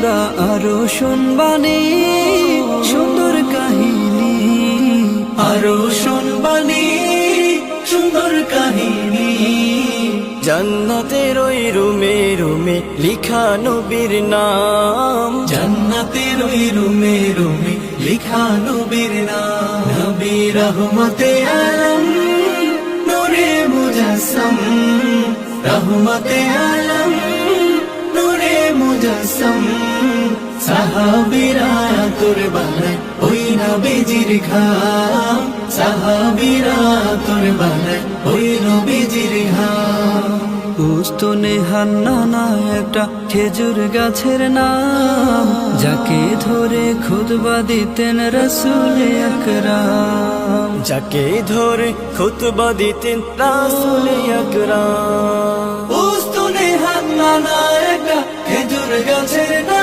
আমরা আরো শুনবানি সুন্দর কাহিনী, আরো শুনবানি সুন্দর কাহিনী। জান্নাতের ওই রুমে রুমে লিখা নবীর নাম, জান্নাতের ওই রুমে রুমে লিখা নবীর নাম। নবী রহমতে আলম নূরে মুজাসসাম, রহমতে আলম নূরে মুজাসসাম। সাহাবীরা কুরবান ওই নবীজির ঘাম, সাহাবীরা কুরবান ওই নবীজির ঘাম। উস্তনে হান্নানা একটা খেজুর গাছের নাম, যাকে ধরে খুতবা দিতেন রাসূলে আকরাম, যাকে ধরে খুতবা দিতেন রাসূলে আকরাম। উস্তনে হান্নানা একটা খেজুর গাছের